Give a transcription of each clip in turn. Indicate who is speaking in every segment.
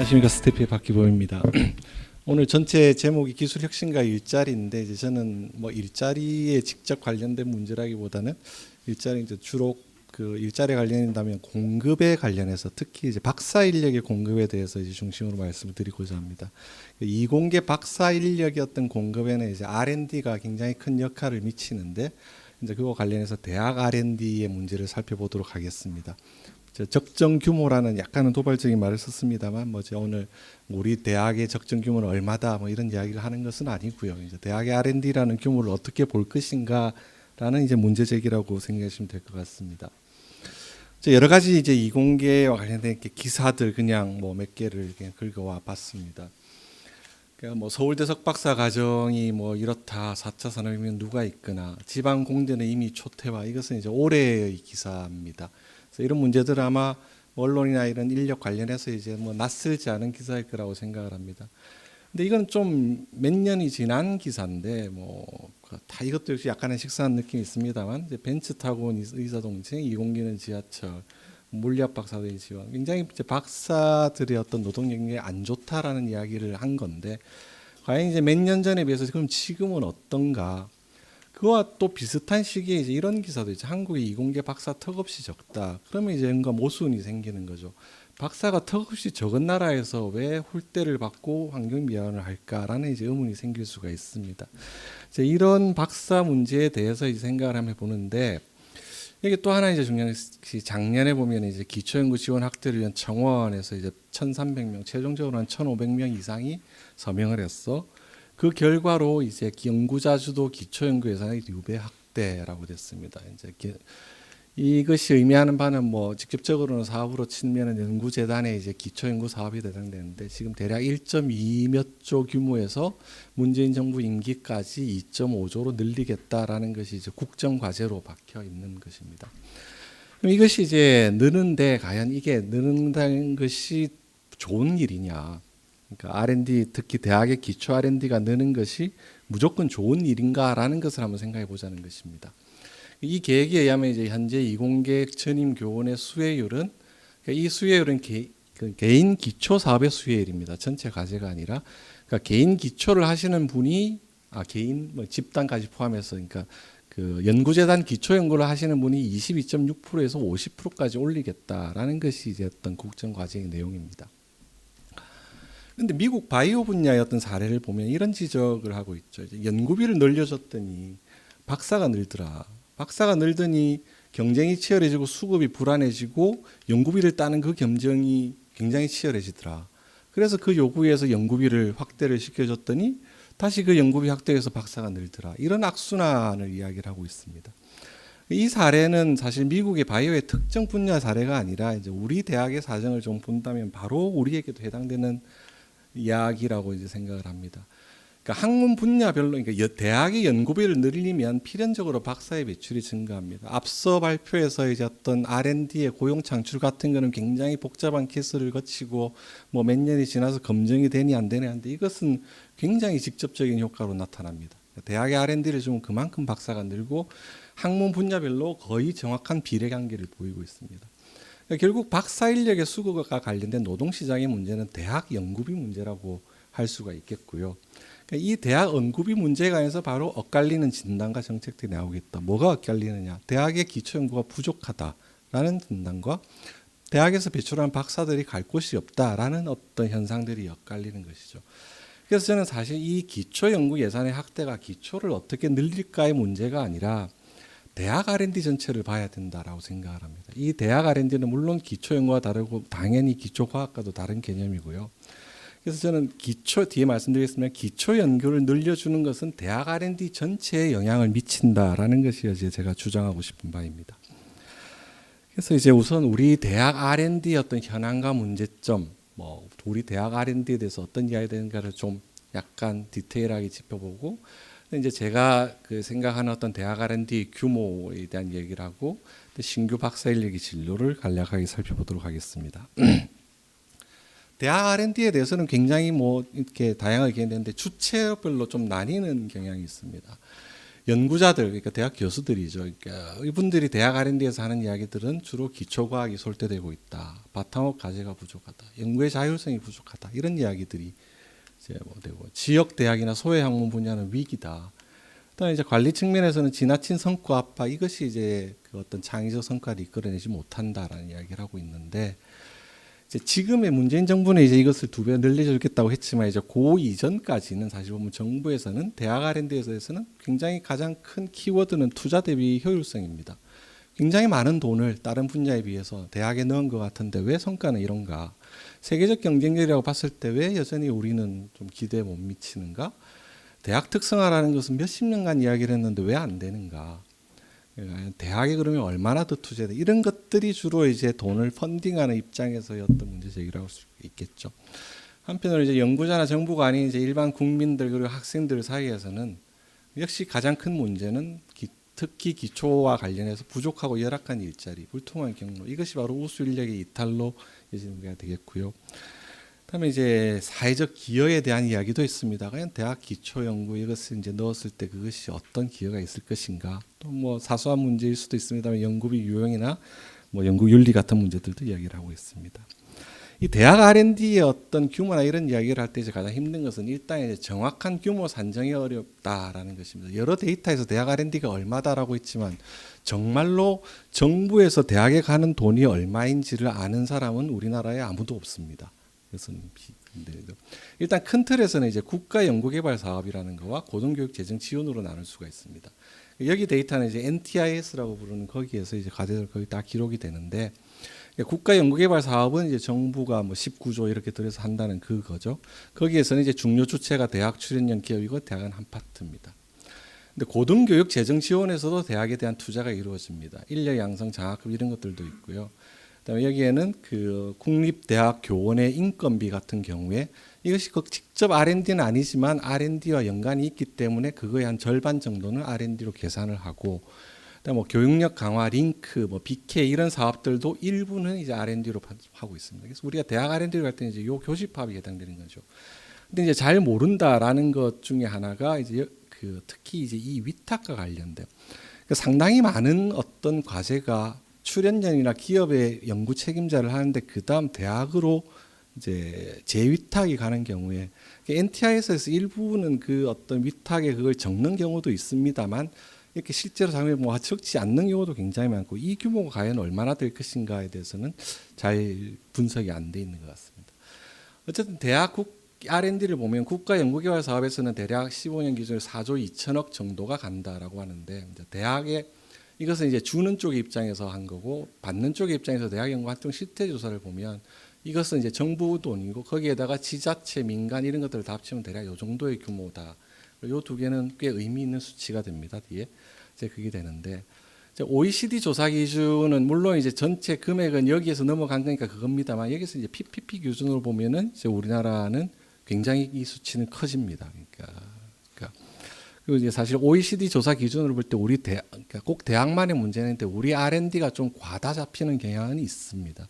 Speaker 1: 안녕하십니까. 스태프의 박기범입니다. 오늘 전체 제목이 기술혁신과 일자리인데 이제 저는 뭐 일자리에 직접 관련된 문제라기보다는 일자리 이제 주로 그 일자리에 관련된다면 공급에 관련해서 특히 이제 박사 인력의 공급에 대해서 이제 중심으로 말씀을 드리고자 합니다. 이공계 박사 인력의 어떤 공급에는 이제 R&D가 굉장히 큰 역할을 미치는데 이제 그거 관련해서 대학 R&D의 문제를 살펴보도록 하겠습니다. 적정 규모라는 약간은 도발적인 말을 썼습니다만 뭐죠, 오늘 우리 대학의 적정 규모는 얼마다 뭐 이런 이야기를 하는 것은 아니고요. 이제 대학의 R&D라는 규모를 어떻게 볼 것인가라는 이제 문제 제기라고 생각하시면 될 것 같습니다. 여러 가지 이제 이공계와 관련된 기사들 그냥 뭐 몇 개를 그냥 긁어와 봤습니다. 그러니까 뭐 서울대 석박사 과정이 뭐 이렇다, 4차 산업혁명 누가 있거나 지방 공대는 이미 초퇴화, 이것은 이제 올해의 기사입니다. 이런 문제들 아마 언론이나 이런 인력 관련해서 이제 뭐 낯설지 않은 기사일 거라고 생각을 합니다. 근데 이건 좀 몇 년이 지난 기사인데 뭐 다 이것도 역시 약간의 식상한 느낌이 있습니다만 이제 벤츠 타고 온 의사동생, 이공계는 지하철, 물리학 박사들이 지원, 굉장히 이제 박사들의 어떤 노동 경력이 안 좋다라는 이야기를 한 건데 과연 이제 몇 년 전에 비해서 그럼 지금은 어떤가? 그와 또 비슷한 시기에 이제 이런 기사도 있죠. 한국의 이공계 박사 턱없이 적다. 그러면 이제 뭔가 모순이 생기는 거죠. 박사가 턱없이 적은 나라에서 왜 홀대를 받고 환경 미화를 할까라는 이제 의문이 생길 수가 있습니다. 이제 이런 박사 문제에 대해서 이제 생각을 한번 해보는데 이게 또 하나 이제 중요한 것이 작년에 보면 이제 기초연구 지원 확대를 위한 청원에서 이제 1,300명, 최종적으로 한 1,500명 이상이 서명을 했어. 그 결과로 이제 연구자 주도 기초연구 예산의 유배 확대라고 됐습니다. 이제 이것이 의미하는 바는 뭐 직접적으로는 사업으로 치면은 연구재단의 이제 기초연구 사업이 해당되는데 지금 대략 1.2 몇 조 규모에서 문재인 정부 임기까지 2.5조로 늘리겠다라는 것이 이제 국정 과제로 박혀 있는 것입니다. 그럼 이것이 이제 느는데 과연 이게 느는다는 것이 좋은 일이냐? 그러니까 R&D, 특히 대학의 기초 R&D가 느는 것이 무조건 좋은 일인가라는 것을 한번 생각해 보자는 것입니다. 이 계획에 의하면 이제 현재 이공계 전임 교원의 수혜율은, 그러니까 이 수혜율은 개인 기초 사업의 수혜율입니다. 전체 과제가 아니라, 그러니까 개인 기초를 하시는 분이 개인 뭐 집단까지 포함해서, 그러니까 그 연구재단 기초 연구를 하시는 분이 22.6%에서 50%까지 올리겠다라는 것이 이제 어떤 국정 과제의 내용입니다. 근데 미국 바이오 분야의 어떤 사례를 보면 이런 지적을 하고 있죠. 이제 연구비를 늘려줬더니 박사가 늘더라. 박사가 늘더니 경쟁이 치열해지고 수급이 불안해지고 연구비를 따는 그 경쟁이 굉장히 치열해지더라. 그래서 그 요구에서 연구비를 확대를 시켜줬더니 다시 그 연구비 확대해서 박사가 늘더라. 이런 악순환을 이야기를 하고 있습니다. 이 사례는 사실 미국의 바이오의 특정 분야 사례가 아니라 이제 우리 대학의 사정을 좀 본다면 바로 우리에게도 해당되는 이야기라고 이제 생각을 합니다. 그러니까 학문 분야별로, 그러니까 대학의 연구비를 늘리면 필연적으로 박사의 배출이 증가합니다. 앞서 발표에서 이제 어떤 R&D의 고용 창출 같은 거는 굉장히 복잡한 케이스를 거치고 뭐 몇 년이 지나서 검증이 되니 안 되니 하는데 이것은 굉장히 직접적인 효과로 나타납니다. 대학의 R&D를 주면 그만큼 박사가 늘고 학문 분야별로 거의 정확한 비례 관계를 보이고 있습니다. 결국 박사 인력의 수급과 관련된 노동시장의 문제는 대학 연구비 문제라고 할 수가 있겠고요. 이 대학 연구비 문제에 관해서 바로 엇갈리는 진단과 정책들이 나오겠다. 뭐가 엇갈리느냐? 대학의 기초연구가 부족하다라는 진단과 대학에서 배출한 박사들이 갈 곳이 없다라는 어떤 현상들이 엇갈리는 것이죠. 그래서 저는 사실 이 기초연구 예산의 확대가 기초를 어떻게 늘릴까의 문제가 아니라 대학 R&D 전체를 봐야 된다라고 생각을 합니다. 이 대학 R&D는 물론 기초연구와 다르고 당연히 기초과학과도 다른 개념이고요. 그래서 저는 뒤에 말씀드리겠습니다. 기초연구를 늘려주는 것은 대학 R&D 전체에 영향을 미친다라는 것이 이제 제가 주장하고 싶은 바입니다. 그래서 이제 우선 우리 대학 R&D의 어떤 현황과 문제점, 뭐 우리 대학 R&D에 대해서 어떤 이야기가 되는가를 좀 약간 디테일하게 짚어보고 이제 제가 그 생각하는 어떤 대학 R&D 규모에 대한 얘기를 하고 신규 박사 인력의 진로를 간략하게 살펴보도록 하겠습니다. 대학 R&D에 대해서는 굉장히 뭐 이렇게 다양하게 얘기했는데 주체별로 좀 나뉘는 경향이 있습니다. 연구자들, 그러니까 대학 교수들이죠. 그러니까 이분들이 대학 R&D에서 하는 이야기들은 주로 기초과학이 솔대되고 있다. 바탕업 과제가 부족하다. 연구의 자율성이 부족하다. 이런 이야기들이 이제 뭐 되고, 지역 대학이나 소외 학문 분야는 위기다. 그다음에 이제 관리 측면에서는 지나친 성과 압박, 이것이 이제 그 어떤 창의적 성과를 이끌어내지 못한다라는 이야기를 하고 있는데, 이제 지금의 문재인 정부는 이제 이것을 2배 늘려주겠다고 했지만, 이제 그 이전까지는 사실 보면 정부에서는 대학 R&D에서는 굉장히 가장 큰 키워드는 투자 대비 효율성입니다. 굉장히 많은 돈을 다른 분야에 비해서 대학에 넣은 것 같은데 왜 성과는 이런가? 세계적 경쟁력이라고 봤을 때 왜 여전히 우리는 좀 기대에 못 미치는가? 대학 특성화라는 것은 몇십 년간 이야기를 했는데 왜 안 되는가? 대학에 그러면 얼마나 더 투자돼? 이런 것들이 주로 이제 돈을 펀딩하는 입장에서의 어떤 문제 제기를 할 수 있겠죠. 한편으로 이제 연구자나 정부가 아닌 이제 일반 국민들 그리고 학생들 사이에서는 역시 가장 큰 문제는 특히 기초와 관련해서 부족하고 열악한 일자리, 불통한 경로, 이것이 바로 우수 인력의 이탈로 이어지는 게 되겠고요. 그다음에 이제 사회적 기여에 대한 이야기도 있습니다. 과연 대학 기초 연구 이것을 이제 넣었을 때 그것이 어떤 기여가 있을 것인가? 또 뭐 사소한 문제일 수도 있습니다만 연구비 유용이나 뭐 연구 윤리 같은 문제들도 이야기를 하고 있습니다. 이 대학 R&D의 어떤 규모나 이런 이야기를 할 때 이제 가장 힘든 것은 일단 이제 정확한 규모 산정이 어렵다라는 것입니다. 여러 데이터에서 대학 R&D가 얼마다라고 했지만 정말로 정부에서 대학에 가는 돈이 얼마인지를 아는 사람은 우리나라에 아무도 없습니다. 그것은 일단 큰 틀에서는 이제 국가 연구개발 사업이라는 거와 고등교육 재정 지원으로 나눌 수가 있습니다. 여기 데이터는 이제 NTIS라고 부르는 거기에서 이제 과제들 거의 다 기록이 되는데, 국가 연구개발 사업은 이제 정부가 뭐 19조 이렇게 들여서 한다는 그거죠. 거기에서는 이제 중요 주체가 대학 출연형 기업이고 대학은 한 파트입니다. 근데 고등교육 재정 지원에서도 대학에 대한 투자가 이루어집니다. 인력 양성 장학금 이런 것들도 있고요. 그다음에 여기에는 그 국립대학 교원의 인건비 같은 경우에 이것이 직접 R&D는 아니지만 R&D와 연관이 있기 때문에 그거의 한 절반 정도는 R&D로 계산을 하고, 그다음에 뭐 교육력 강화, 링크, 뭐 BK 이런 사업들도 일부는 이제 R&D로 하고 있습니다. 그래서 우리가 대학 R&D를 갈 때는 이제 요 교집합이 해당되는 거죠. 근데 이제 잘 모른다라는 것 중에 하나가 이제 그 특히 이제 이 위탁과 관련된 그러니까 상당히 많은 어떤 과제가 출연연이나 기업의 연구 책임자를 하는데 그 다음 대학으로 이제 재위탁이 가는 경우에 NTI에서 일부는 그 어떤 위탁에 그걸 적는 경우도 있습니다만 이렇게 실제로 장면이 뭐 적지 않는 경우도 굉장히 많고 이 규모가 과연 얼마나 될 것인가에 대해서는 잘 분석이 안 돼 있는 것 같습니다. 어쨌든 대학 R&D를 보면 국가연구개발 사업에서는 대략 15년 기준으로 4조 2천억 정도가 간다라고 하는데 대학에 이것은 이제 주는 쪽의 입장에서 한 거고 받는 쪽의 입장에서 대학연구활동 실태 조사를 보면 이것은 이제 정부 돈이고 거기에다가 지자체, 민간 이런 것들을 다 합치면 대략 이 정도의 규모다. 이 두 개는 꽤 의미 있는 수치가 됩니다. 뒤에 이제 그게 되는데 OECD 조사 기준은 물론 이제 전체 금액은 여기에서 넘어간 거니까 그겁니다만 여기서 이제 PPP 기준으로 보면은 이제 우리나라는 굉장히 이 수치는 커집니다. 그러니까 그리고 이제 사실 OECD 조사 기준으로 볼 때 우리 그러니까 꼭 대학만의 문제는 아닌데 우리 R&D가 좀 과다 잡히는 경향은 있습니다.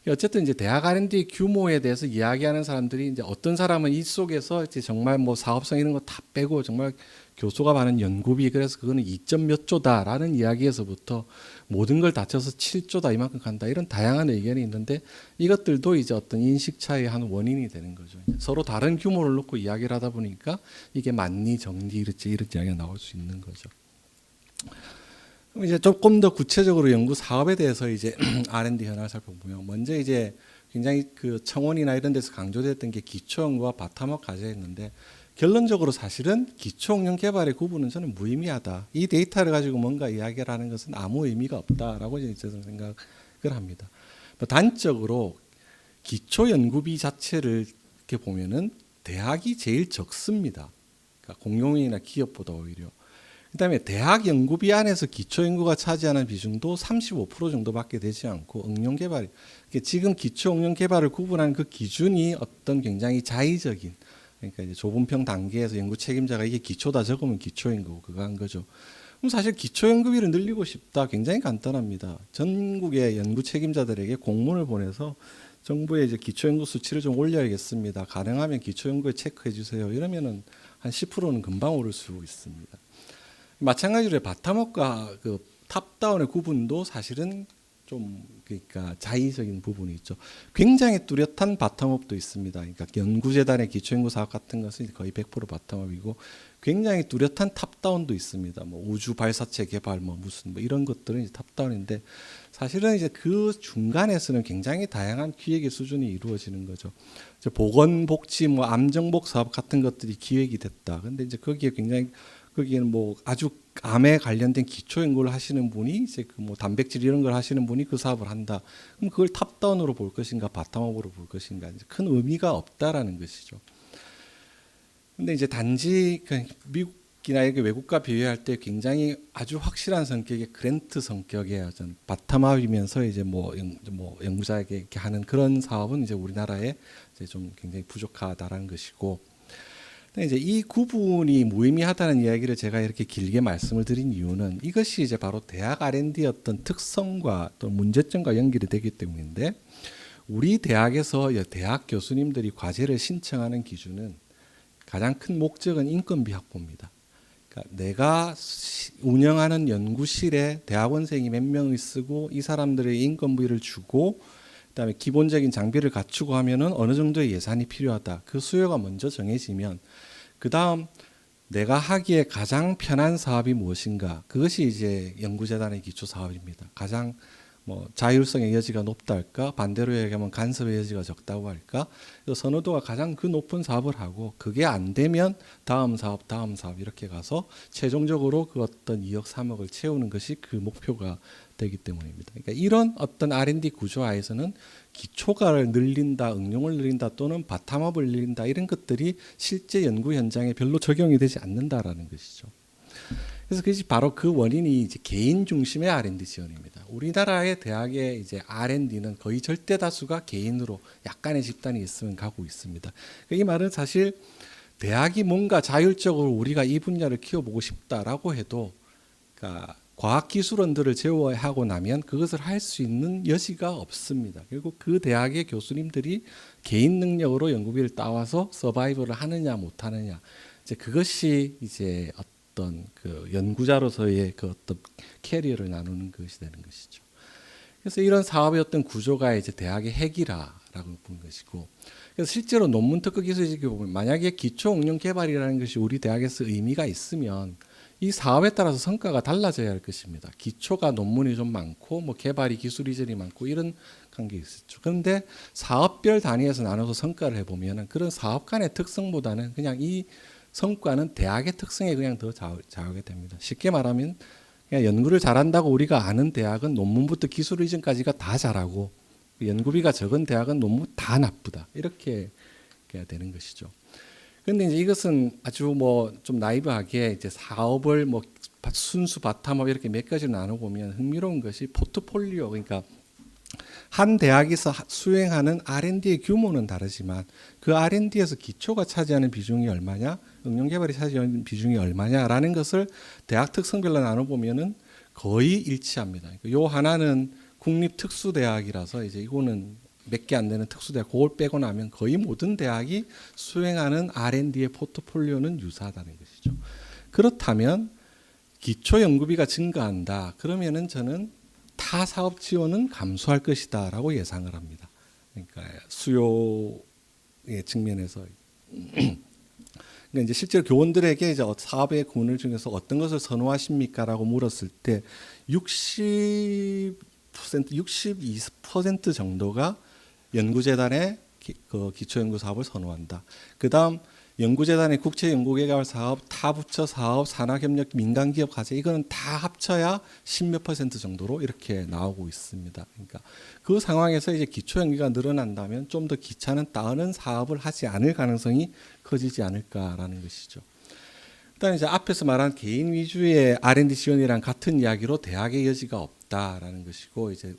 Speaker 1: 어쨌든 이제 대학 R&D 규모에 대해서 이야기하는 사람들이 이제 어떤 사람은 이 속에서 이제 정말 뭐 사업성 이런 거 다 빼고 정말 교수가 많은 연구비 그래서 그거는 2점 몇 조다라는 이야기에서부터 모든 걸 다쳐서 7조다 이만큼 간다 이런 다양한 의견이 있는데 이것들도 이제 어떤 인식 차이의 한 원인이 되는 거죠. 서로 다른 규모를 놓고 이야기를 하다 보니까 이게 맞니 정니 이런 이야기가 나올 수 있는 거죠. 그럼 이제 조금 더 구체적으로 연구 사업에 대해서 이제 R&D 현황을 살펴보면 먼저 이제 굉장히 그 청원이나 이런 데서 강조됐던 게 기초 연구와 바텀업 과제였는데 결론적으로 사실은 기초 응용 개발의 구분은 저는 무의미하다. 이 데이터를 가지고 뭔가 이야기를 하는 것은 아무 의미가 없다라고 저는 생각을 합니다. 단적으로 기초 연구비 자체를 이렇게 보면은 대학이 제일 적습니다. 그러니까 공용이나 기업보다 오히려. 그다음에 대학 연구비 안에서 기초 연구가 차지하는 비중도 35% 정도밖에 되지 않고 응용 개발. 지금 기초 응용 개발을 구분하는 그 기준이 어떤 굉장히 자의적인 그러니까 이제 좁은 평 단계에서 연구 책임자가 이게 기초다 적으면 기초 연구 그거 한 거죠. 그럼 사실 기초 연구비를 늘리고 싶다. 굉장히 간단합니다. 전국의 연구 책임자들에게 공문을 보내서 정부에 이제 기초 연구 수치를 좀 올려야겠습니다. 가능하면 기초 연구에 체크해 주세요. 이러면은 한 10%는 금방 오를 수 있습니다. 마찬가지로 바텀업과 그 탑다운의 구분도 사실은 좀 그러니까 자의적인 부분이 있죠. 굉장히 뚜렷한 바텀업도 있습니다. 그러니까 연구재단의 기초연구 사업 같은 것은 거의 100% 바텀업이고 굉장히 뚜렷한 탑다운도 있습니다. 뭐 우주 발사체 개발 뭐 무슨 뭐 이런 것들은 이제 탑다운인데 사실은 이제 그 중간에서는 굉장히 다양한 기획의 수준이 이루어지는 거죠. 이제 보건복지 뭐 암정복 사업 같은 것들이 기획이 됐다. 근데 이제 거기에 굉장히 거기에는 뭐 아주 암에 관련된 기초 연구를 하시는 분이 이제 그 뭐 단백질 이런 걸 하시는 분이 그 사업을 한다. 그럼 그걸 탑다운으로 볼 것인가 바텀업으로 볼 것인가 이제 큰 의미가 없다라는 것이죠. 근데 이제 단지 그 미국이나 이렇게 외국과 비교할 때 굉장히 아주 확실한 성격의 그랜트 성격의 어떤 바텀업이면서 이제 뭐 연구자에게 이렇게 하는 그런 사업은 이제 우리나라에 이제 좀 굉장히 부족하다라는 것이고. 이제 이 구분이 무의미하다는 이야기를 제가 이렇게 길게 말씀을 드린 이유는 이것이 이제 바로 대학 R&D의 어떤 특성과 또 문제점과 연결이 되기 때문인데 우리 대학에서 대학 교수님들이 과제를 신청하는 기준은 가장 큰 목적은 인건비 확보입니다. 그러니까 내가 운영하는 연구실에 대학원생이 몇 명이 쓰고 이 사람들의 인건비를 주고 그다음에 기본적인 장비를 갖추고 하면은 어느 정도의 예산이 필요하다. 그 수요가 먼저 정해지면 그다음 내가 하기에 가장 편한 사업이 무엇인가? 그것이 이제 연구재단의 기초 사업입니다. 가장 뭐 자율성의 여지가 높다 할까? 반대로 얘기하면 간섭의 여지가 적다고 할까? 선호도가 가장 그 높은 사업을 하고 그게 안 되면 다음 사업 이렇게 가서 최종적으로 그 어떤 2억 3억을 채우는 것이 그 목표가 되기 때문입니다. 그러니까 이런 어떤 R&D 구조화에서는 기초가를 늘린다, 응용을 늘린다 또는 바텀업을 늘린다 이런 것들이 실제 연구 현장에 별로 적용이 되지 않는다라는 것이죠. 그래서 그것이 바로 그 원인이 이제 개인 중심의 R&D 지원입니다. 우리나라의 대학의 이제 R&D는 거의 절대 다수가 개인으로 약간의 집단이 있으면 가고 있습니다. 이 말은 사실 대학이 뭔가 자율적으로 우리가 이 분야를 키워보고 싶다라고 해도 그러니까 과학기술원들을 제어하고 나면 그것을 할 수 있는 여지가 없습니다. 결국 그 대학의 교수님들이 개인 능력으로 연구비를 따와서 서바이벌을 하느냐 못하느냐 이제 그것이 이제 어떤 그 연구자로서의 그 어떤 캐리어를 나누는 것이 되는 것이죠. 그래서 이런 사업의 어떤 구조가 이제 대학의 핵이라고 본 것이고, 그래서 실제로 논문 특허 기술직에 보면 만약에 기초 응용 개발이라는 것이 우리 대학에서 의미가 있으면 이 사업에 따라서 성과가 달라져야 할 것입니다. 기초가 논문이 좀 많고 뭐 개발이 기술 이전이 많고 이런 관계 있었죠. 그런데 사업별 단위에서 나눠서 성과를 해보면 그런 사업 간의 특성보다는 그냥 이 성과는 대학의 특성에 그냥 더 좌우게 됩니다. 쉽게 말하면 그냥 연구를 잘한다고 우리가 아는 대학은 논문부터 기술 이전까지가 다 잘하고 연구비가 적은 대학은 논문 다 나쁘다 이렇게 되는 것이죠. 그런데 이제 이것은 아주 뭐 좀 나이브하게 이제 사업을 뭐 순수 바텀업 이렇게 몇 가지로 나눠 보면 흥미로운 것이 포트폴리오 그러니까 한 대학에서 수행하는 R&D의 규모는 다르지만 그 R&D에서 기초가 차지하는 비중이 얼마냐, 응용개발이 차지하는 비중이 얼마냐라는 것을 대학 특성별로 나눠보면은 거의 일치합니다. 요 하나는 국립특수대학이라서 이제 이거는 몇 개 안 되는 특수대학 그걸 빼고 나면 거의 모든 대학이 수행하는 R&D의 포트폴리오는 유사하다는 것이죠. 그렇다면 기초 연구비가 증가한다. 그러면은 저는 타 사업 지원은 감소할 것이다라고 예상을 합니다. 그러니까 수요의 측면에서 그러니까 이제 실제로 교원들에게 이제 사업의 구분을 중에서 어떤 것을 선호하십니까라고 물었을 때 62% 정도가 연구재단의 그 기초연구 사업을 선호한다. 그다음 연구재단의 국제연구개발 사업, 타부처 사업, 산학협력, 민간기업 과제 이거는 다 합쳐야 10몇 % 정도로 이렇게 나오고 있습니다. 그러니까 그 상황에서 이제 기초연구가 늘어난다면 좀 더 기차는 다른 사업을 하지 않을 가능성이 커지지 않을까라는 것이죠. 일단 이제 앞에서 말한 개인 위주의 R&D 지원이랑 같은 이야기로 대학의 여지가 없다라는 것이고 이제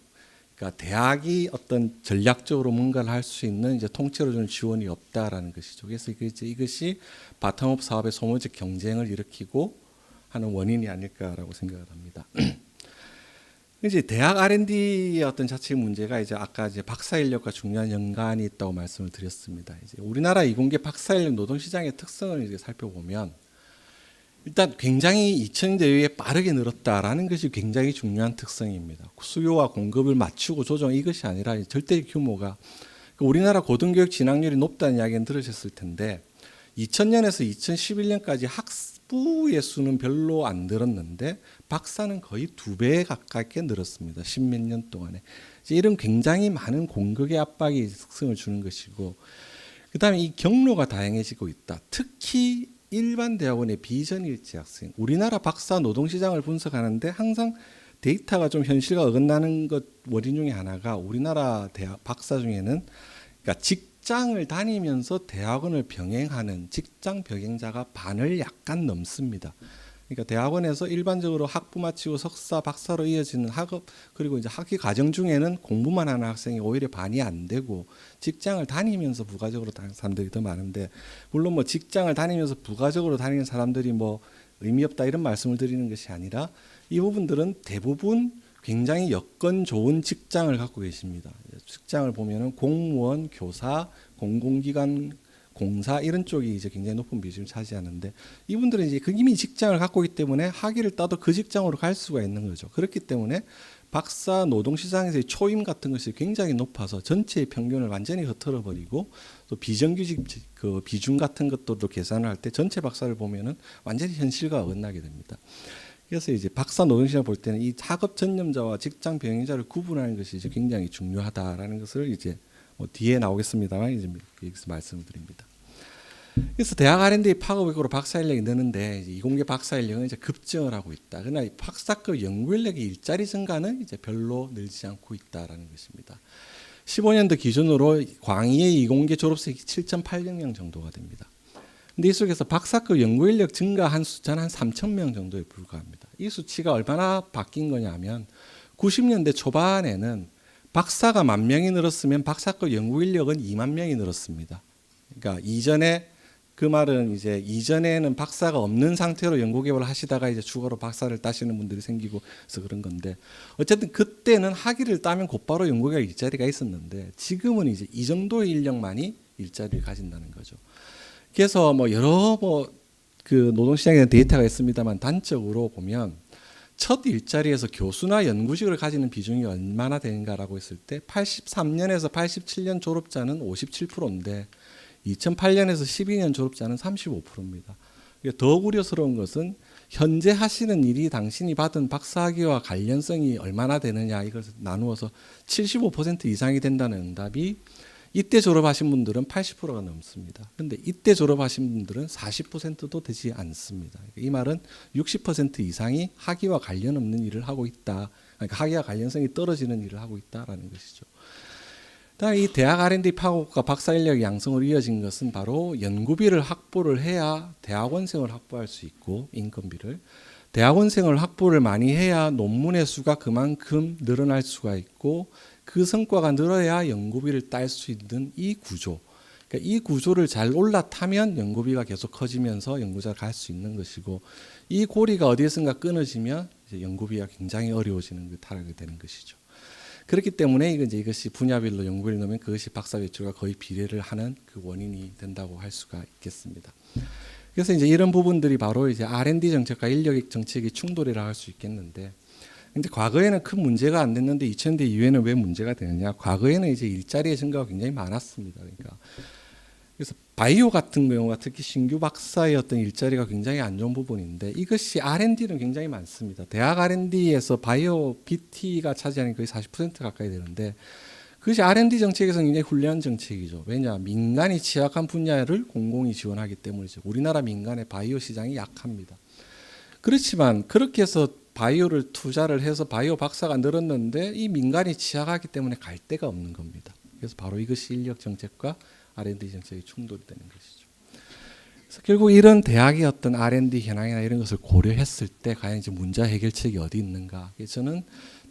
Speaker 1: 그러니까 대학이 어떤 전략적으로 뭔가를 할 수 있는 이제 통째로 주는 지원이 없다라는 것이죠. 그래서 이것이 바텀업 사업의 소모적 경쟁을 일으키고 하는 원인이 아닐까라고 생각을 합니다. 이제 대학 R&D의 어떤 자체의 문제가 이제 아까 이제 박사 인력과 중요한 연관이 있다고 말씀을 드렸습니다. 이제 우리나라 이공계 박사 인력 노동 시장의 특성을 이제 살펴보면 일단 굉장히 2000년대 이후에 빠르게 늘었다라는 것이 굉장히 중요한 특성입니다. 수요와 공급을 맞추고 조정 이것이 아니라 절대 규모가 우리나라 고등교육 진학률이 높다는 이야기는 들으셨을 텐데 2000년에서 2011년까지 학부의 수는 별로 안 늘었는데 박사는 거의 2배 가깝게 늘었습니다. 10몇 년 동안에. 이런 굉장히 많은 공급의 압박이 특성을 주는 것이고 그다음에 이 경로가 다양해지고 있다. 특히 일반 대학원의 비전일지 학생, 우리나라 박사 노동시장을 분석하는데 항상 데이터가 좀 현실과 어긋나는 것 원인 중에 하나가 우리나라 대학 박사 중에는 그러니까 직장을 다니면서 대학원을 병행하는 직장 병행자가 반을 약간 넘습니다. 그러니까 대학원에서 일반적으로 학부 마치고 석사, 박사로 이어지는 학업 그리고 이제 학위 과정 중에는 공부만 하는 학생이 오히려 반이 안 되고 직장을 다니면서 부가적으로 다니는 사람들이 더 많은데 물론 뭐 직장을 다니면서 부가적으로 다니는 사람들이 뭐 의미 없다 이런 말씀을 드리는 것이 아니라 이 부분들은 대부분 굉장히 여건 좋은 직장을 갖고 계십니다. 직장을 보면은 공무원, 교사, 공공기관 공사 이런 쪽이 이제 굉장히 높은 비중을 차지하는데 이분들은 이제 이미 직장을 갖고 있기 때문에 학위를 따도 그 직장으로 갈 수가 있는 거죠. 그렇기 때문에 박사 노동시장에서의 초임 같은 것이 굉장히 높아서 전체의 평균을 완전히 흐트러 버리고 또 비정규직 그 비중 같은 것들도 계산을 할 때 전체 박사를 보면은 완전히 현실과 어긋나게 됩니다. 그래서 이제 박사 노동시장을 볼 때는 이 학업 전념자와 직장 병행자를 구분하는 것이 이제 굉장히 중요하다라는 것을 이제 뭐 뒤에 나오겠습니다만 이제 여기서 말씀을 드립니다. 그래서 대학 R&D 파급력으로 박사 인력이 느는데 이제 이공계 박사 인력은 이제 급증을 하고 있다. 그러나 이 박사급 연구 인력의 일자리 증가는 이제 별로 늘지 않고 있다라는 것입니다. 15년도 기준으로 광의의 이공계 졸업생이 7,800명 정도가 됩니다. 근데 이 속에서 박사급 연구 인력 증가한 숫자는 한 3,000명 정도에 불과합니다. 이 수치가 얼마나 바뀐 거냐면 90년대 초반에는 박사가 10,000명이 늘었으면 박사급 연구 인력은 2만 명이 늘었습니다. 그러니까 이전에 그 말은 이제 이전에는 박사가 없는 상태로 연구 개발을 하시다가 이제 추가로 박사를 따시는 분들이 생기고 해서 그런 건데 어쨌든 그때는 학위를 따면 곧바로 연구 개발 일자리가 있었는데 지금은 이제 이 정도의 인력만이 일자리를 가진다는 거죠. 그래서 뭐 여러 그 노동시장에 대한 데이터가 있습니다만 단적으로 보면 첫 일자리에서 교수나 연구직을 가지는 비중이 얼마나 되는가라고 했을 때 83년에서 87년 졸업자는 57%인데 2008년에서 12년 졸업자는 35%입니다. 더욱 우려스러운 것은 현재 하시는 일이 당신이 받은 박사학위와 관련성이 얼마나 되느냐 이것을 나누어서 75% 이상이 된다는 응답이 이때 졸업하신 분들은 80%가 넘습니다. 그런데 이때 졸업하신 분들은 40%도 되지 않습니다. 이 말은 60% 이상이 학위와 관련 없는 일을 하고 있다. 그러니까 학위와 관련성이 떨어지는 일을 하고 있다라는 것이죠. 이 대학 R&D 파급과 박사 인력 양성으로 이어진 것은 바로 연구비를 확보를 해야 대학원생을 확보할 수 있고 인건비를 대학원생을 확보를 많이 해야 논문의 수가 그만큼 늘어날 수가 있고 그 성과가 늘어야 연구비를 딸 수 있는 이 구조. 그러니까 이 구조를 잘 올라타면 연구비가 계속 커지면서 연구자가 갈 수 있는 것이고 이 고리가 어디에선가 끊어지면 이제 연구비가 굉장히 어려워지는 그 타락이 되는 것이죠. 그렇기 때문에 이것이 분야별로 연구비를 넣으면 그것이 박사 배출과 거의 비례를 하는 그 원인이 된다고 할 수가 있겠습니다. 그래서 이제 이런 부분들이 바로 이제 R&D 정책과 인력 정책이 충돌이라 할 수 있겠는데, 근데 과거에는 큰 문제가 안 됐는데 2000년대 이후에는 왜 문제가 되느냐? 과거에는 이제 일자리의 증가가 굉장히 많았습니다. 그러니까 그래서 바이오 같은 경우가 특히 신규 박사의 어떤 일자리가 굉장히 안 좋은 부분인데 이것이 R&D는 굉장히 많습니다. 대학 R&D에서 바이오 BT가 차지하는 거의 40% 가까이 되는데 그것이 R&D 정책에서는 굉장히 훌륭한 정책이죠. 왜냐? 민간이 취약한 분야를 공공이 지원하기 때문이죠. 우리나라 민간의 바이오 시장이 약합니다. 그렇지만 그렇게 해서 바이오를 투자를 해서 바이오 박사가 늘었는데 이 민간이 취약하기 때문에 갈 데가 없는 겁니다. 그래서 바로 이것이 인력 정책과 R&D 정책이 충돌이 되는 것이죠. 그래서 결국 이런 대학의 어떤 R&D 현황이나 이런 것을 고려했을 때 과연 이제 문제 해결책이 어디 있는가? 저는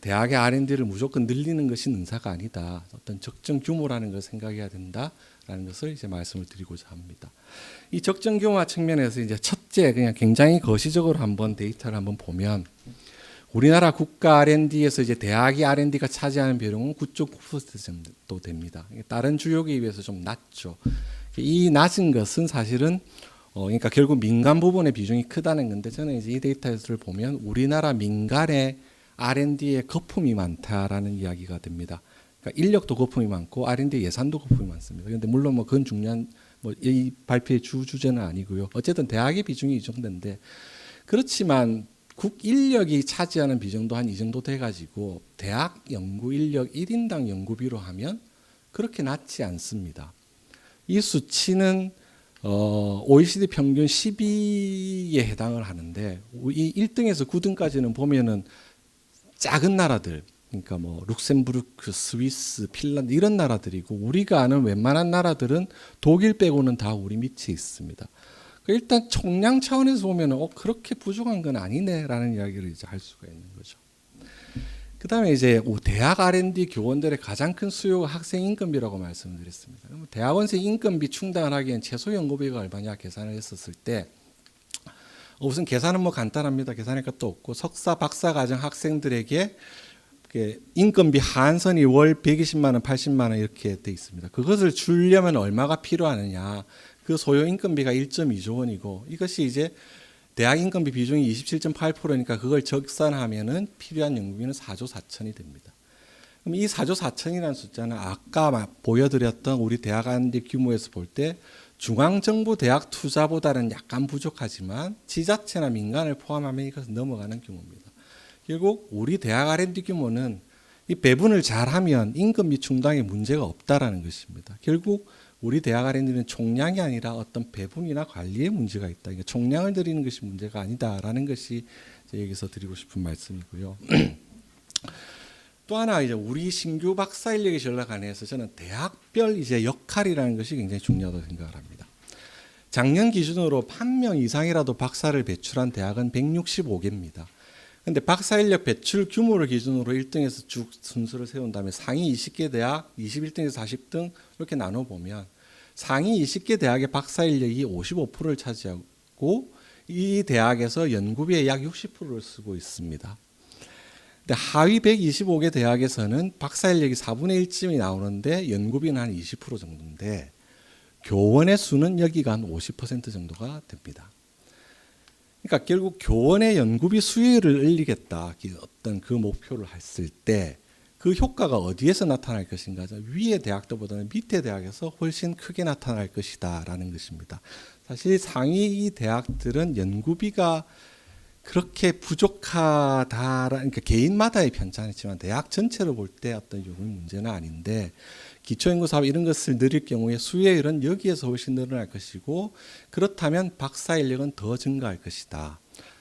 Speaker 1: 대학의 R&D를 무조건 늘리는 것이 능사가 아니다. 어떤 적정 규모라는 걸 생각해야 된다라는 것을 이제 말씀을 드리고자 합니다. 이 적정 규모 측면에서 이제 첫째 그냥 굉장히 거시적으로 한번 데이터를 한번 보면 우리나라 국가 R&D에서 이제 대학이 R&D가 차지하는 비율은 9.9% 정도 됩니다. 다른 주요 기업에 비해서 좀 낮죠. 이 낮은 것은 사실은 그러니까 결국 민간 부분의 비중이 크다는 건데 저는 이제 이 데이터를 보면 우리나라 민간의 R&D에 거품이 많다라는 이야기가 됩니다. 그러니까 인력도 거품이 많고 R&D 예산도 거품이 많습니다. 그런데 물론 뭐 그건 중요한 뭐 이 발표의 주제는 아니고요. 어쨌든 대학의 비중이 이 정도인데 그렇지만 국 인력이 차지하는 비중도 한 이 정도 돼가지고 대학 연구 인력 1인당 연구비로 하면 그렇게 낮지 않습니다. 이 수치는 OECD 평균 12에 해당을 하는데 이 1등에서 9등까지는 보면은 작은 나라들, 그러니까 뭐 룩셈부르크, 스위스, 핀란드 이런 나라들이고 우리가 아는 웬만한 나라들은 독일 빼고는 다 우리 밑에 있습니다. 일단 총량 차원에서 보면은 그렇게 부족한 건 아니네라는 이야기를 이제 할 수가 있는 거죠. 그다음에 이제 대학 R&D 교원들의 가장 큰 수요가 학생 인건비라고 말씀을 드렸습니다. 대학원생 인건비 충당을 하기엔 최소 연구비가 얼마냐 계산을 했었을 때 우선 계산은 뭐 간단합니다. 계산할 것도 없고 석사, 박사 과정 학생들에게 인건비 한선이 월 120만 원, 80만 원 이렇게 돼 있습니다. 그것을 주려면 얼마가 필요하느냐? 그 소요 인건비가 1.2조 원이고 이것이 이제 대학 인건비 비중이 27.8%니까 그걸 적산하면은 필요한 연구비는 4조 4천이 됩니다. 그럼 이 4조 4천이라는 숫자는 아까 보여드렸던 우리 대학 R&D 규모에서 볼 때 중앙정부 대학 투자보다는 약간 부족하지만 지자체나 민간을 포함하면 이것은 넘어가는 규모입니다. 결국 우리 대학 R&D 규모는 이 배분을 잘하면 인건비 충당에 문제가 없다라는 것입니다. 결국 우리 대학 R&D는 총량이 아니라 어떤 배분이나 관리에 문제가 있다. 그러니까 총량을 드리는 것이 문제가 아니다라는 것이 여기서 드리고 싶은 말씀이고요. 또 하나 이제 우리 신규 박사 인력의 전략 안에서 저는 대학별 이제 역할이라는 것이 굉장히 중요하다고 생각을 합니다. 작년 기준으로 1,000명 이상이라도 박사를 배출한 대학은 165개입니다. 근데 박사 인력 배출 규모를 기준으로 1등에서 쭉 순서를 세운 다음에 상위 20개 대학, 21등에서 40등 이렇게 나눠보면 상위 20개 대학의 박사 인력이 55%를 차지하고 이 대학에서 연구비의 약 60%를 쓰고 있습니다. 근데 하위 125개 대학에서는 박사 인력이 4분의 1쯤이 나오는데 연구비는 한 20% 정도인데 교원의 수는 여기가 한 50% 정도가 됩니다. 그러니까 결국 교원의 연구비 수요를 늘리겠다 어떤 그 목표를 했을 때 그 효과가 어디에서 나타날 것인가? 위의 대학들보다는 밑의 대학에서 훨씬 크게 나타날 것이다라는 것입니다. 사실 상위 대학들은 연구비가 그렇게 부족하다, 그러니까 개인마다의 편차는 대학 전체로 볼 때 어떤 요금 문제는 아닌데 기초연구 사업 이런 것을 늘릴 경우에 수혜율은 여기에서 훨씬 늘어날 것이고 그렇다면 박사 인력은 더 증가할 것이다.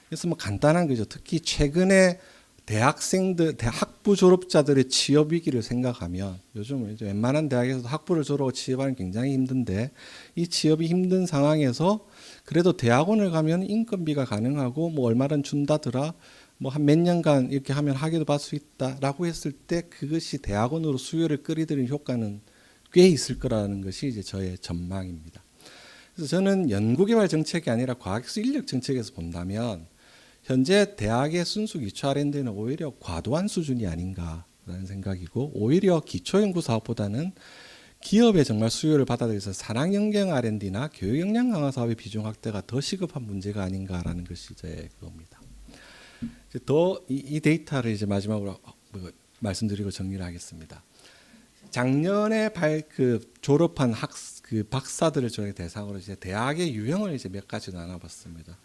Speaker 1: 그래서 뭐 간단한 거죠. 특히 최근에 대학생들, 학부 졸업자들의 취업 위기를 생각하면 요즘 이제 웬만한 대학에서도 학부를 졸업하고 취업하는 굉장히 힘든데 이 취업이 힘든 상황에서 그래도 대학원을 가면 인건비가 가능하고 뭐 얼마는 준다더라 뭐 한 몇 년간 이렇게 하면 학위도 받을 수 있다라고 했을 때 그것이 대학원으로 수요를 끌어들이는 효과는 꽤 있을 거라는 것이 이제 저의 전망입니다. 그래서 저는 연구개발 정책이 아니라 과학기술 인력 정책에서 본다면 현재 대학의 순수 기초 R&D는 오히려 과도한 수준이 아닌가라는 생각이고 오히려 기초 연구 사업보다는 기업의 정말 수요를 받아들여서 산학 연계 R&D나 교육 역량 강화 사업의 비중 확대가 더 시급한 문제가 아닌가라는 것이 제 그겁니다. 더 이 데이터를 이제 마지막으로 말씀드리고 정리를 하겠습니다. 작년에 졸업한 박사들을 저희 대상으로 이제 대학의 유형을 이제 몇 가지 나눠봤습니다.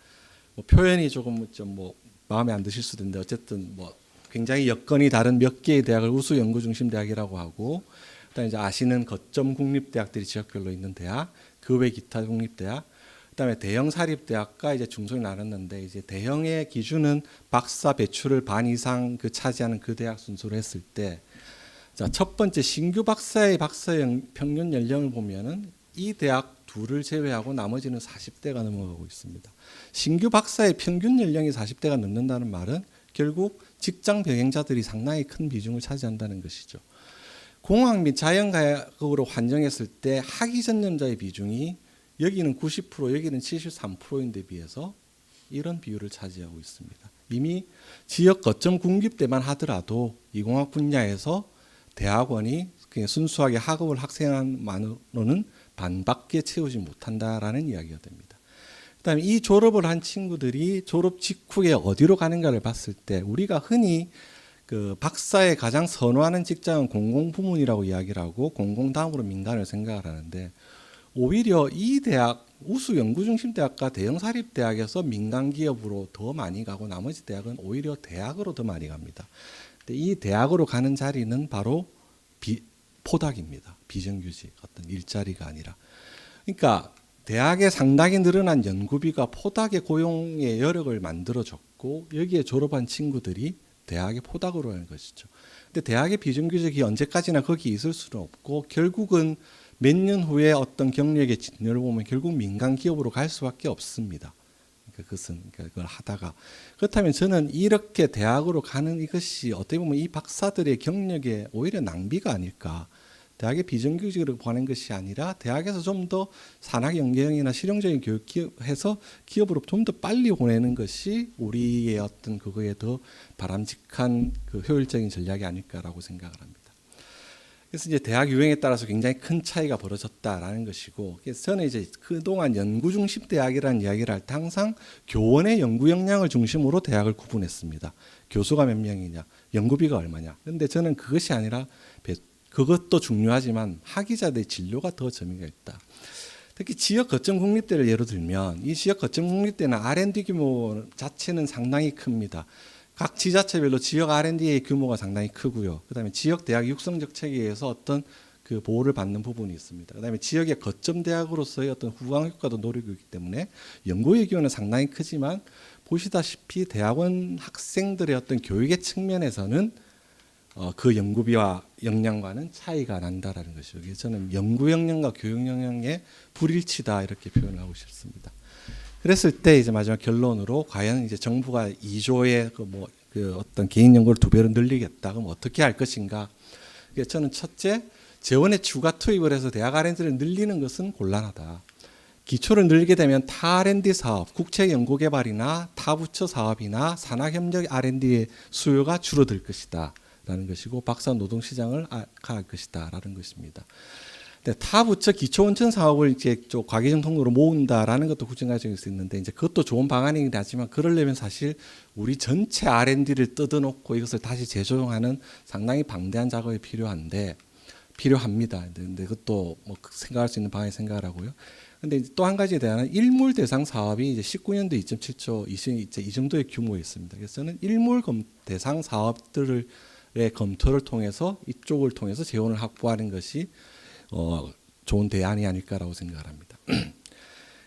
Speaker 1: 뭐 표현이 조금 좀 뭐 마음에 안 드실 수도 있는데 어쨌든 뭐 굉장히 여건이 다른 몇 개의 대학을 우수 연구 중심 대학이라고 하고 그다음에 이제 아시는 거점 국립대학들이 지역별로 있는 대학, 그 외 기타 국립대학, 그다음에 대형 사립대학과 이제 중소를 나눴는데 이제 대형의 기준은 박사 배출을 반 이상 차지하는 그 대학 순서로 했을 때, 자, 첫 번째 신규 박사의 평균 연령을 보면은 이 대학 둘을 제외하고 나머지는 40대가 넘어가고 있습니다. 신규 박사의 평균 연령이 40대가 넘는다는 말은 결국 직장 병행자들이 상당히 큰 비중을 차지한다는 것이죠. 공학 및 자연과학으로 환정했을 때 학위 전념자의 비중이 여기는 90%, 여기는 73%인데 비해서 이런 비율을 차지하고 있습니다. 이미 지역 거점 국립대만 하더라도 이공학 분야에서 대학원이 그냥 순수하게 학업을 학생만으로는 반밖에 채우지 못한다라는 이야기가 됩니다. 그다음에 이 졸업을 한 친구들이 졸업 직후에 어디로 가는가를 봤을 때 우리가 흔히 그 박사에 가장 선호하는 직장은 공공부문이라고 이야기를 하고 공공 다음으로 민간을 생각을 하는데 오히려 이 대학 우수 연구 중심 대학과 대형 사립 대학에서 민간 기업으로 더 많이 가고 나머지 대학은 오히려 대학으로 더 많이 갑니다. 근데 이 대학으로 가는 자리는 바로 포닥입니다. 비정규직 어떤 일자리가 아니라. 그러니까 대학에 상당히 늘어난 연구비가 포닥의 고용의 여력을 만들어줬고 여기에 졸업한 친구들이 대학의 포닥으로 하는 것이죠. 근데 대학의 비정규직이 언제까지나 거기 있을 수는 없고 결국은 몇 년 후에 어떤 경력의 진열을 보면 결국 민간 기업으로 갈 수밖에 없습니다. 그것은 그걸 하다가 그렇다면 저는 이렇게 대학으로 가는 이것이 어떻게 보면 이 박사들의 경력에 오히려 낭비가 아닐까. 대학의 비정규직으로 보내는 것이 아니라 대학에서 좀 더 산학 연계형이나 실용적인 교육해서 기업으로 좀 더 빨리 보내는 것이 우리의 어떤 그거에 더 바람직한 그 효율적인 전략이 아닐까라고 생각을 합니다. 그래서 이제 대학 유형에 따라서 굉장히 큰 차이가 벌어졌다라는 것이고, 그래서 저는 이제 그동안 연구 중심 대학이라는 이야기를 할 때 항상 교원의 연구 역량을 중심으로 대학을 구분했습니다. 교수가 몇 명이냐, 연구비가 얼마냐. 그런데 저는 그것이 아니라 그것도 중요하지만 학위자들의 진로가 더 점유가 있다. 특히 지역 거점 국립대를 예로 들면 이 지역 거점 국립대는 R&D 규모 자체는 상당히 큽니다. 각 지자체별로 지역 R&D의 규모가 상당히 크고요. 그다음에 지역 대학 육성적 체계에서 어떤 그 보호를 받는 부분이 있습니다. 그다음에 지역의 거점 대학으로서의 어떤 후광 효과도 노리고 있기 때문에 연구의 규모는 상당히 크지만 보시다시피 대학원 학생들의 어떤 교육의 측면에서는 그 연구비와 역량과는 차이가 난다라는 것이죠. 그래서 저는 연구 역량과 교육 역량의 불일치다 이렇게 표현을 하고 싶습니다. 그랬을 때 이제 마지막 결론으로 과연 이제 정부가 2조의 그 어떤 개인 연구를 2배로 늘리겠다. 그럼 어떻게 할 것인가? 그래서 저는 첫째, 재원의 추가 투입을 해서 대학 R&D를 늘리는 것은 곤란하다. 기초를 늘리게 되면 타 R&D 사업, 국책 연구개발이나 타 부처 사업이나 산학협력 R&D의 수요가 줄어들 것이다. 라는 것이고 박사 노동 시장을 악화할 것이다라는 것입니다. 타 부처 기초 원천 사업을 이제 좀 과기정 통로로 모은다라는 것도 국정과정일 수 있는데 이제 그것도 좋은 방안이긴 하지만 그러려면 사실 우리 전체 R&D를 뜯어놓고 이것을 다시 재조정하는 상당히 방대한 작업이 필요합니다. 근데 그것도 뭐 생각할 수 있는 방안에 생각을 하고요. 근데 또 한 가지에 대한 일몰 대상 사업이 이제 19년도 2.7조 이 정도의 규모에 있습니다. 그래서 저는 일몰 대상 사업들을 검토를 통해서 이쪽을 통해서 재원을 확보하는 것이 좋은 대안이 아닐까라고 생각을 합니다.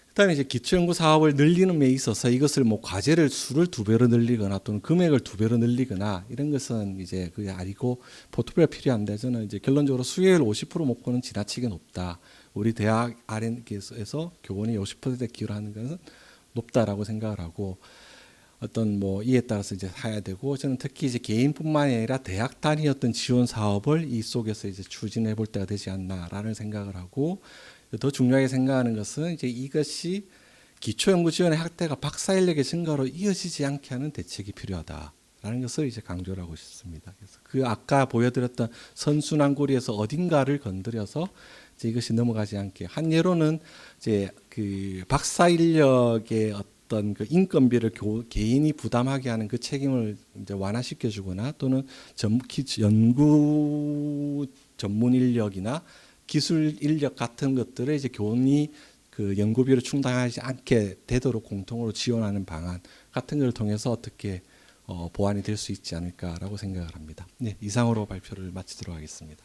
Speaker 1: 그다음에 이제 기초연구 사업을 늘리는 데 있어서 이것을 뭐 과제를 수를 2배로 늘리거나 또는 금액을 2배로 늘리거나 이런 것은 이제 그게 아니고 포트폴리오가 필요한데 저는 이제 결론적으로 수혜율 50% 목표는 지나치게 높다. 우리 대학 R&D에서 교원이 50%에 기여하는 것은 높다라고 생각을 하고. 어떤 뭐 이에 따라서 이제 해야 되고 저는 특히 이제 개인뿐만이 아니라 대학 단위 어떤 지원 사업을 이 속에서 이제 추진해 볼 때가 되지 않나라는 생각을 하고 더 중요하게 생각하는 것은 이제 이것이 기초연구 지원의 확대가 박사 인력의 증가로 이어지지 않게 하는 대책이 필요하다라는 것을 이제 강조를 하고 싶습니다. 그래서 그 아까 보여드렸던 선순환고리에서 어딘가를 건드려서 이제 이것이 넘어가지 않게 한 예로는 이제 그 박사 인력의 어떤 그 인건비를 개인이 부담하게 하는 그 책임을 이제 완화시켜주거나 또는 연구 전문 인력이나 기술 인력 같은 것들을 이제 교원이 그 연구비를 충당하지 않게 되도록 공통으로 지원하는 방안 같은 걸 통해서 어떻게 보완이 될 수 있지 않을까라고 생각을 합니다. 네, 이상으로 발표를 마치도록 하겠습니다.